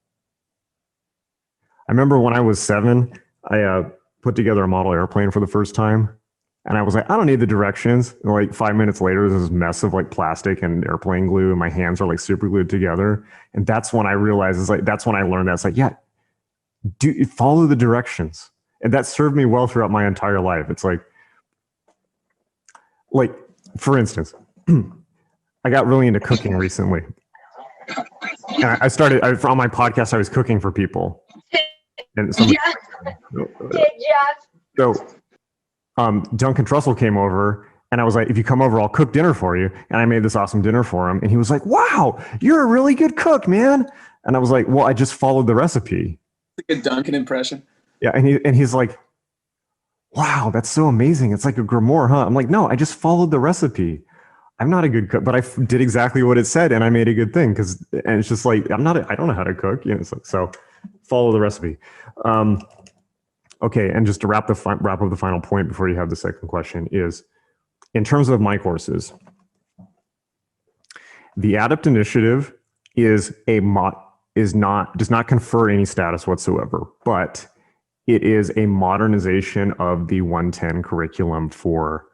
Speaker 3: I remember when I was 7, I put together a model airplane for the first time. And I was like, I don't need the directions. And like 5 minutes later, there's this mess of like plastic and airplane glue, and my hands are like super glued together. And that's when I realized, that's when I learned that. It's like, yeah, follow the directions. And that served me well throughout my entire life. It's like for instance, I got really into cooking recently. And I started, on my podcast, I was cooking for people. And somebody, so Duncan Trussell came over, and I was like, if you come over, I'll cook dinner for you. And I made this awesome dinner for him. And he was like, wow, you're a really good cook, man. And I was like, well, I just followed the recipe.
Speaker 2: It's a good Duncan impression.
Speaker 3: Yeah. And he's like, wow, that's so amazing. It's like a grimoire, huh? I'm like, no, I just followed the recipe. I'm not a good cook, but I did exactly what it said, and I made a good thing. And it's just like, I don't know how to cook. So follow the recipe. Okay, and just to wrap up the final point before you have the second question is, in terms of my courses, the Adept Initiative does not confer any status whatsoever, but it is a modernization of the 110 curriculum for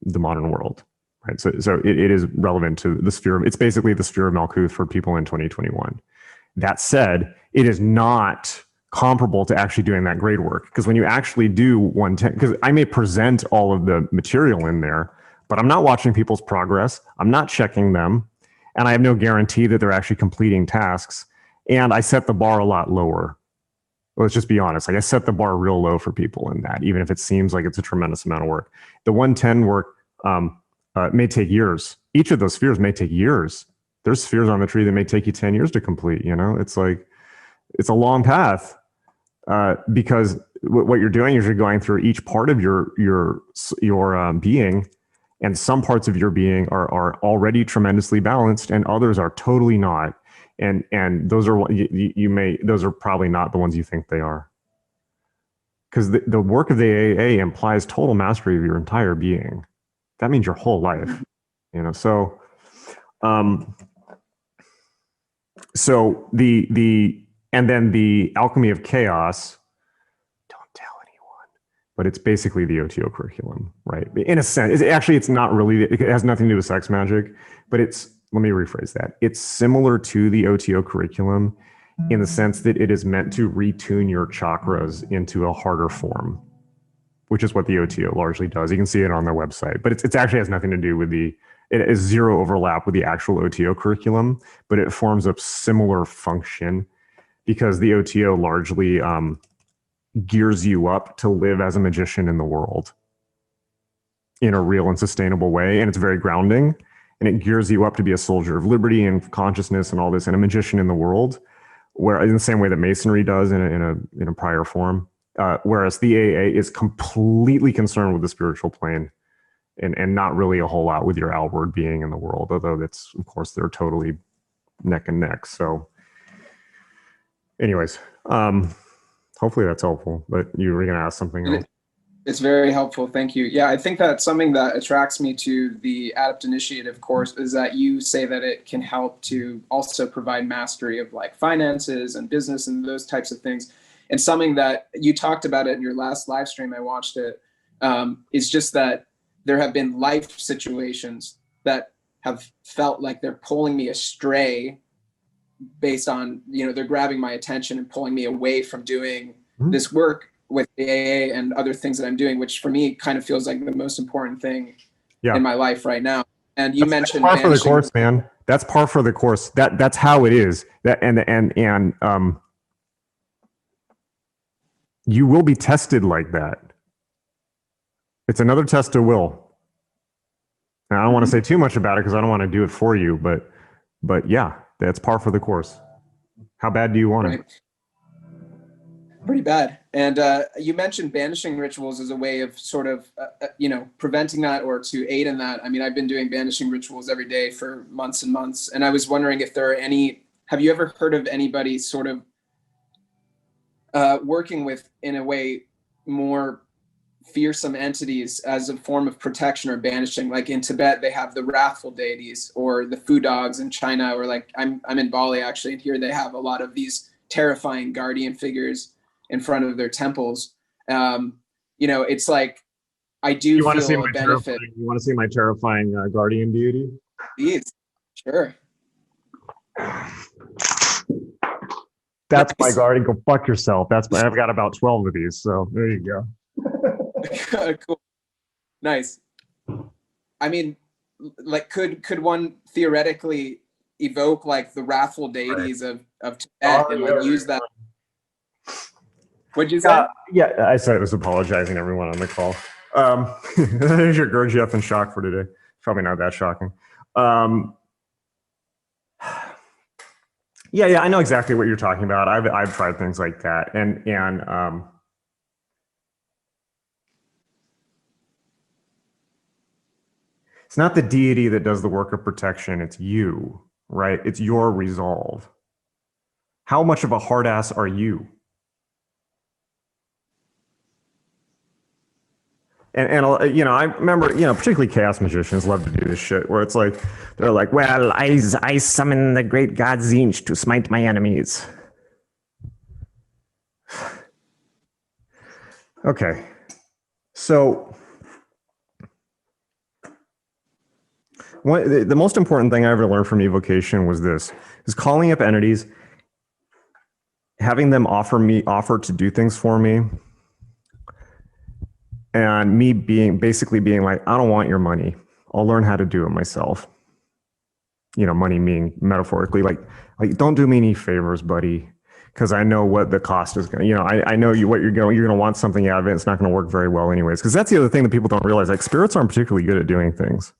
Speaker 3: the modern world, right? So it is relevant to the sphere. It's basically the sphere of Malkuth for people in 2021. That said, it is not comparable to actually doing that grade work, because when you actually do 110, because I may present all of the material in there, but I'm not watching people's progress, I'm not checking them, and I have no guarantee that they're actually completing tasks, and I set the bar a lot lower. Let's just be honest, I set the bar real low for people in that, even if it seems like it's a tremendous amount of work. The 110 work may take years. Each of those spheres may take years. There's spheres on the tree that may take you 10 years to complete. It's like, it's a long path, because what you're doing is you're going through each part of your being, and some parts of your being are already tremendously balanced, and others are totally not. And those are those are probably not the ones you think they are, because the work of the AA implies total mastery of your entire being. That means your whole life. So and then the Alchemy of Chaos, don't tell anyone, but it's basically the OTO curriculum, right? In a sense, it's not really, it has nothing to do with sex magic, but let me rephrase that. It's similar to the OTO curriculum in the sense that it is meant to retune your chakras into a harder form, which is what the OTO largely does. You can see it on their website, but it actually has nothing to do with it is zero overlap with the actual OTO curriculum, but it forms a similar function, because the OTO largely gears you up to live as a magician in the world in a real and sustainable way. And it's very grounding, and it gears you up to be a soldier of liberty and consciousness and all this, and a magician in the world, where in the same way that Masonry does in a prior form. Whereas the AA is completely concerned with the spiritual plane, and not really a whole lot with your outward being in the world, although that's, of course, they're totally neck and neck. So anyways, hopefully that's helpful, but you were going to ask something else.
Speaker 2: It's very helpful. Thank you. Yeah, I think that's something that attracts me to the Adept Initiative course, is that you say that it can help to also provide mastery of like finances and business and those types of things. And something that you talked about it in your last live stream, I watched it, is just that there have been life situations that have felt like they're pulling me astray based on, they're grabbing my attention and pulling me away from doing this work with the AA and other things that I'm doing, which for me kind of feels like the most important thing in my life right now. And you mentioned
Speaker 3: par for the course, man. That's par for the course. That's how it is. And you will be tested like that. It's another test of will. And I don't want to say too much about it because I don't want to do it for you, but yeah, that's par for the course. How bad do you want it?
Speaker 2: Pretty bad. And you mentioned banishing rituals as a way of sort of, preventing that or to aid in that. I mean, I've been doing banishing rituals every day for months and months. And I was wondering if there are have you ever heard of anybody sort of working with, in a way, more fearsome entities as a form of protection or banishing? Like in Tibet, they have the wrathful deities, or the foo dogs in China, or like I'm in Bali actually, and here they have a lot of these terrifying guardian figures in front of their temples. It's like, I do feel a benefit.
Speaker 3: You want to see my terrifying guardian deity?
Speaker 2: Please, sure.
Speaker 3: That's my guardian. Go fuck yourself. I've got about 12 of these, so there you go.
Speaker 2: Cool. Nice. I mean, like, could one theoretically evoke like the wrathful deities of Tibet and like use that? What'd you say?
Speaker 3: Yeah, I said I was apologizing to everyone on the call. There's your Gurdjieff in shock for today. Probably not that shocking. Yeah, I know exactly what you're talking about. I've tried things like that, and it's not the deity that does the work of protection. It's you, right? It's your resolve. How much of a hard ass are you? And I remember, particularly chaos magicians love to do this shit where it's like, they're like, well, I summon the great god Zinch to smite my enemies. Okay. So the most important thing I ever learned from evocation was this, is calling up entities, having them offer to do things for me, and me basically being like, I don't want your money. I'll learn how to do it myself. Money meaning metaphorically, like don't do me any favors, buddy, because I know what the cost is going to, I know what you're going to want something out of it. It's not going to work very well anyways. Because that's the other thing that people don't realize. Like, spirits aren't particularly good at doing things.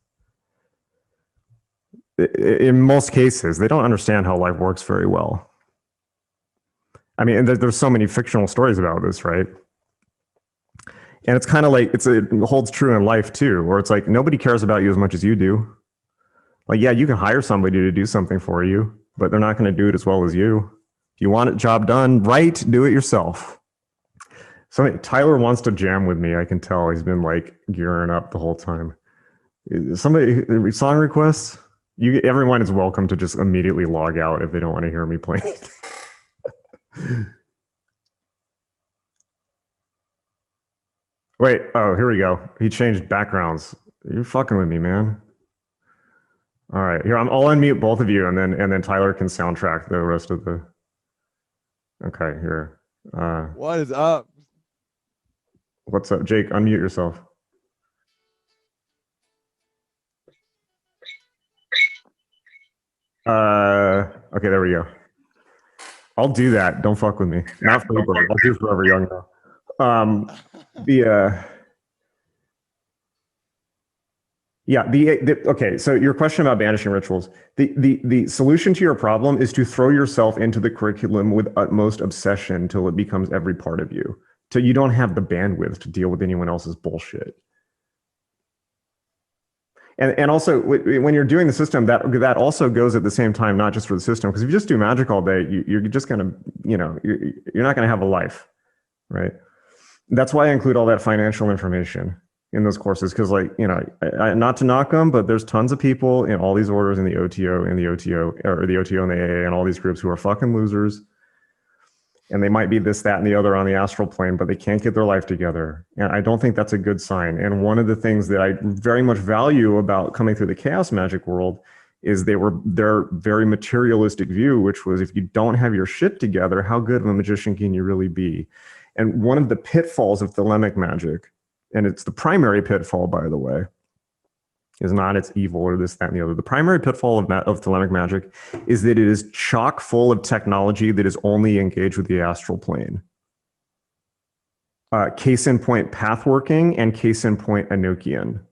Speaker 3: In most cases, they don't understand how life works very well. I mean, and there's so many fictional stories about this, right? And it's kind of like, it holds true in life too, where it's like, nobody cares about you as much as you do. Like, yeah, you can hire somebody to do something for you, but they're not going to do it as well as you. If you want a job done right, do it yourself. So Tyler wants to jam with me. I can tell he's been like gearing up the whole time. Somebody, song requests? Everyone is welcome to just immediately log out if they don't want to hear me playing. Wait, oh, here we go. He changed backgrounds. You're fucking with me, man. All right, here, I'll unmute both of you, and then Tyler can soundtrack the rest of the. Okay, here.
Speaker 4: What is up?
Speaker 3: What's up, Jake? Unmute yourself. Okay, there we go. I'll do that. Don't fuck with me. Not forever. I'll do Forever Young though. Okay, so your question about banishing rituals. The solution to your problem is to throw yourself into the curriculum with utmost obsession until it becomes every part of you. So you don't have the bandwidth to deal with anyone else's bullshit. And also, when you're doing the system, that also goes at the same time, not just for the system, because if you just do magic all day, you're just gonna, you're not gonna have a life, right? That's why I include all that financial information in those courses, because not to knock them, but there's tons of people in all these orders, in the OTO, or the OTO and the AA, and all these groups who are fucking losers. and they might be this, that, and the other on the astral plane, but they can't get their life together. And I don't think that's a good sign. And one of the things that I very much value about coming through the chaos magic world is their very materialistic view, which was, if you don't have your shit together, how good of a magician can you really be? And one of the pitfalls of thelemic magic, and it's the primary pitfall, by the way, is not it's evil or this, that, and the other. The primary pitfall of thelemic magic is that it is chock full of technology that is only engaged with the astral plane. Case in point, pathworking, and case in point, Enochian.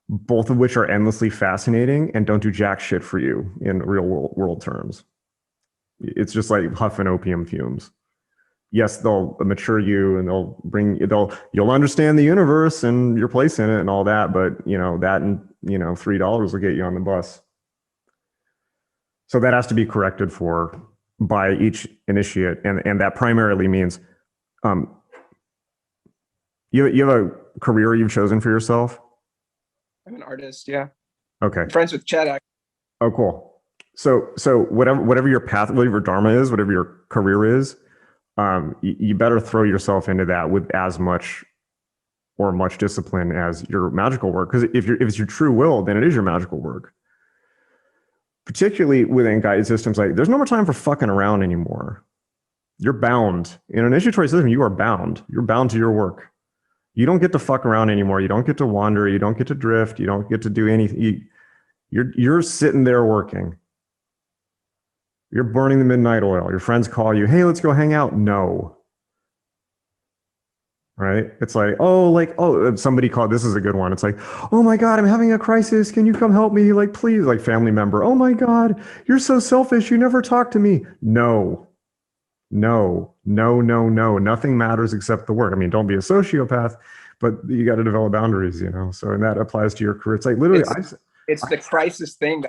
Speaker 3: Both of which are endlessly fascinating and don't do jack shit for you in real world terms. It's just like huffing opium fumes. Yes, they'll mature you and you'll understand the universe and your place in it and all that, but that and $3 will get you on the bus. So that has to be corrected for by each initiate, and that primarily means you have a career you've chosen for yourself.
Speaker 2: I'm an artist, yeah.
Speaker 3: Okay.
Speaker 2: I'm friends with Chet.
Speaker 3: Oh, cool. So whatever your path, whatever your dharma is, whatever your career is, you better throw yourself into that with as much or much discipline as your magical work. Because if it's your true will, then it is your magical work. Particularly within guided systems, like there's no more time for fucking around anymore. You're bound. In an initiatory system, you are bound. You're bound to your work. You don't get to fuck around anymore. You don't get to wander. You don't get to drift. You don't get to do anything. You're sitting there working. You're burning the midnight oil. Your friends call you, hey, let's go hang out. No. Right? It's like, somebody called, this is a good one. It's like, oh my God, I'm having a crisis. Can you come help me? Like, please, like family member. Oh my God, you're so selfish. You never talk to me. No. Nothing matters except the work. I mean, don't be a sociopath, but you got to develop boundaries, So, and that applies to your career. It's like literally,
Speaker 2: it's the crisis thing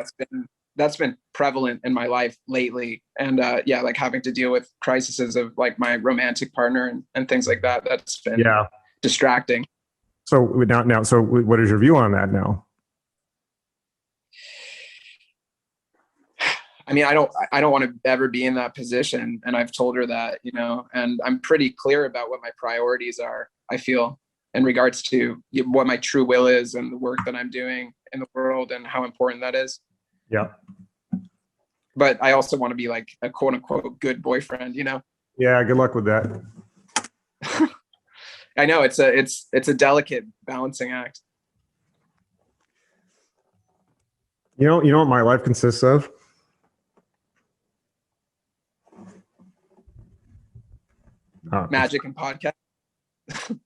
Speaker 2: that's been prevalent in my life lately. And like having to deal with crises of like my romantic partner and things like that. That's been distracting.
Speaker 3: So so what is your view on that now?
Speaker 2: I mean, I don't want to ever be in that position. And I've told her that, and I'm pretty clear about what my priorities are, I feel, in regards to what my true will is and the work that I'm doing in the world and how important that is.
Speaker 3: Yeah.
Speaker 2: But I also want to be like a quote unquote good boyfriend,
Speaker 3: Yeah. Good luck with that.
Speaker 2: I know it's a delicate balancing act.
Speaker 3: You know what my life consists of?
Speaker 2: Magic and podcast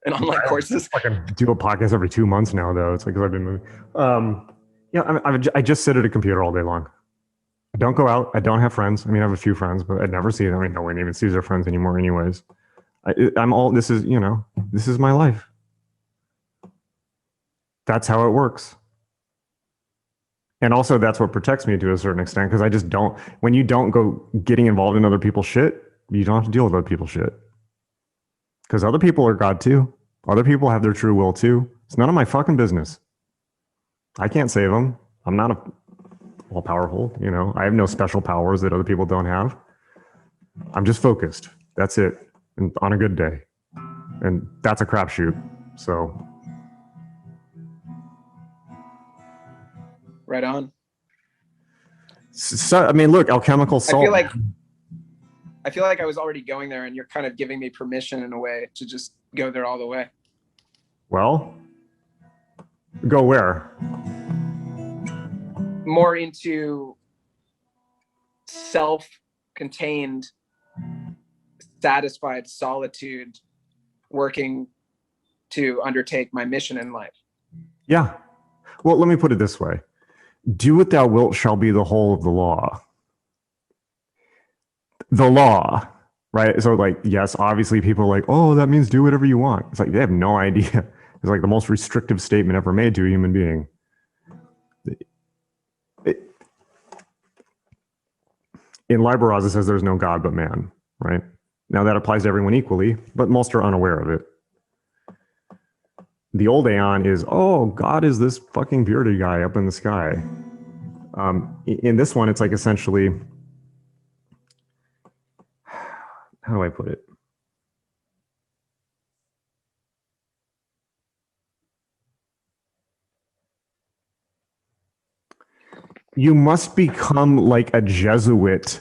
Speaker 2: and online courses.
Speaker 3: I can do a podcast every 2 months now, though. It's like, because I've been moving. I just sit at a computer all day long. I don't go out. I don't have friends. I mean, I have a few friends, but I'd never see them. I mean, no one even sees their friends anymore anyways. This is my life. That's how it works. And also that's what protects me to a certain extent, because I just don't, when you don't go getting involved in other people's shit, you don't have to deal with other people's shit. Because other people are God too. Other people have their true will too. It's none of my fucking business. I can't save them. I'm not all powerful, I have no special powers that other people don't have. I'm just focused. That's it. And on a good day. And that's a crapshoot. So.
Speaker 2: Right on.
Speaker 3: So, I mean, look, alchemical salt.
Speaker 2: I feel like I was already going there, and you're kind of giving me permission in a way to just go there all the way.
Speaker 3: Well, go where?
Speaker 2: More into self-contained, satisfied solitude, working to undertake my mission in life.
Speaker 3: Yeah. Well, let me put it this way. Do what thou wilt shall be the whole of the law. The law, right? So like, yes, obviously people are like, oh, that means do whatever you want. It's like, they have no idea. It's like the most restrictive statement ever made to a human being. In Liber Oz, it says there's no God but man, right? Now that applies to everyone equally, but most are unaware of it. The old Aeon is, oh, God is this fucking bearded guy up in the sky. In this one, it's like essentially, how do I put it? You must become like a Jesuit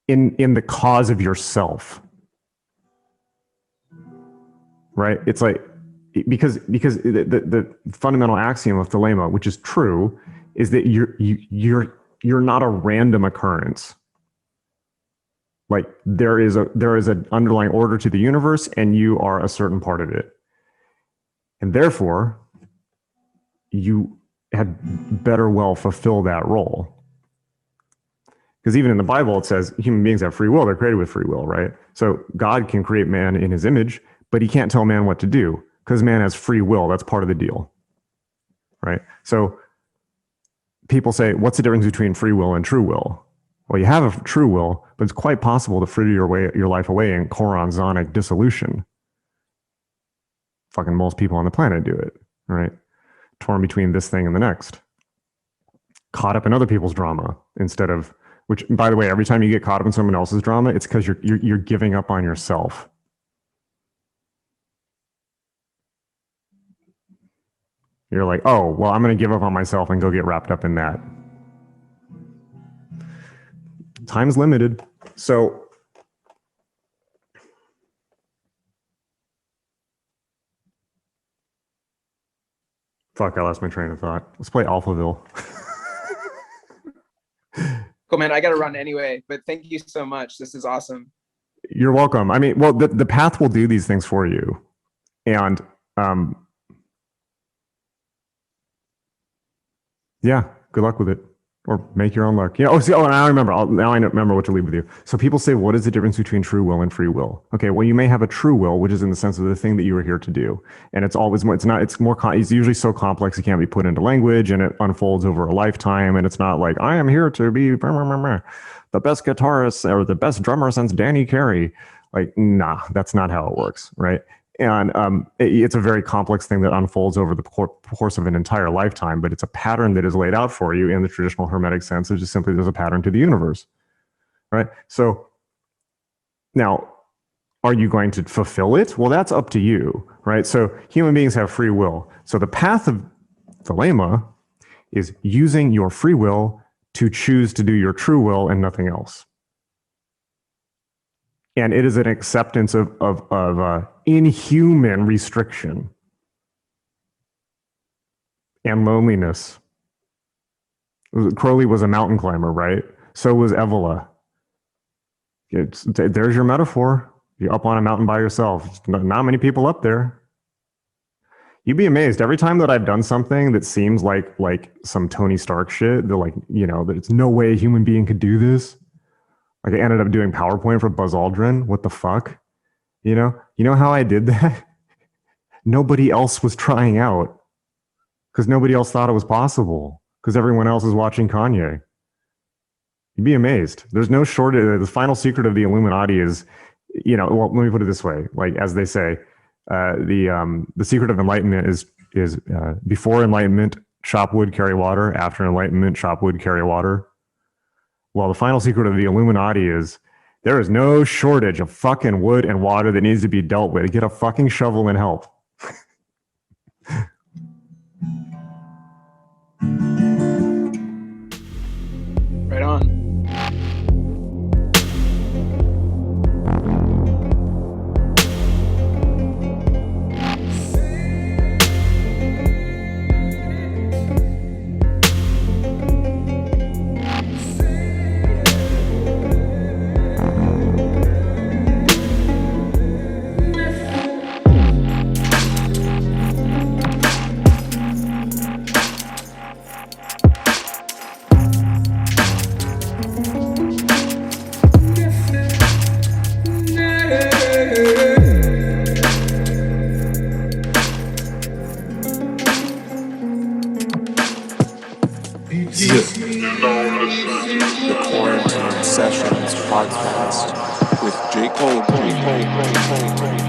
Speaker 3: in the cause of yourself. Right? It's like, because the fundamental axiom of Thelema, which is true, is that you're not a random occurrence. Like there is an underlying order to the universe, and you are a certain part of it. And therefore, you had better well fulfill that role. Because even in the Bible, it says human beings have free will. They're created with free will, right? So God can create man in his image, but he can't tell man what to do because man has free will. That's part of the deal, right? So people say, what's the difference between free will and true will? Well, you have a true will, but it's quite possible to fritter your life away in choronzonic dissolution. Fucking most people on the planet do it, right? Torn between this thing and the next. Caught up in other people's drama instead of, which, by the way, every time you get caught up in someone else's drama, it's because you're giving up on yourself. You're like, oh, well, I'm going to give up on myself and go get wrapped up in that. Time's limited. So fuck, I lost my train of thought. Let's play Alphaville.
Speaker 2: Cool, man. I got to run anyway, but thank you so much. This is awesome.
Speaker 3: You're welcome. I mean, well, the path will do these things for you. And yeah, good luck with it. Or make your own luck. Yeah. Now I remember. Now I remember what to leave with you. So people say, what is the difference between true will and free will? Okay. Well, you may have a true will, which is in the sense of the thing that you are here to do, and it's always more. It's usually so complex it can't be put into language, and it unfolds over a lifetime. And it's not like I am here to be the best guitarist or the best drummer since Danny Carey. Like, nah, that's not how it works, right? And it's a very complex thing that unfolds over the course of an entire lifetime, but it's a pattern that is laid out for you in the traditional Hermetic sense. It's just simply there's a pattern to the universe, right? So now, are you going to fulfill it? Well, that's up to you, right? So human beings have free will. So the path of Thelema is using your free will to choose to do your true will and nothing else. And it is an acceptance of inhuman restriction and loneliness. Crowley was a mountain climber, right? So was Evola. There's your metaphor. You're up on a mountain by yourself. Not many people up there. You'd be amazed. Every time that I've done something that seems like some Tony Stark shit, they're like, that it's no way a human being could do this. Like I ended up doing PowerPoint for Buzz Aldrin. What the fuck? You know how I did that? Nobody else was trying out because nobody else thought it was possible because everyone else is watching Kanye. You'd be amazed. There's no shortage. The final secret of the Illuminati is, well, let me put it this way. Like, as they say, the secret of enlightenment is before enlightenment, chop wood, carry water. After enlightenment, chop wood, carry water. Well, the final secret of the Illuminati is there is no shortage of fucking wood and water that needs to be dealt with. Get a fucking shovel and help.
Speaker 2: Right on.
Speaker 1: Quarantine Sessions Podcast with J. Cole.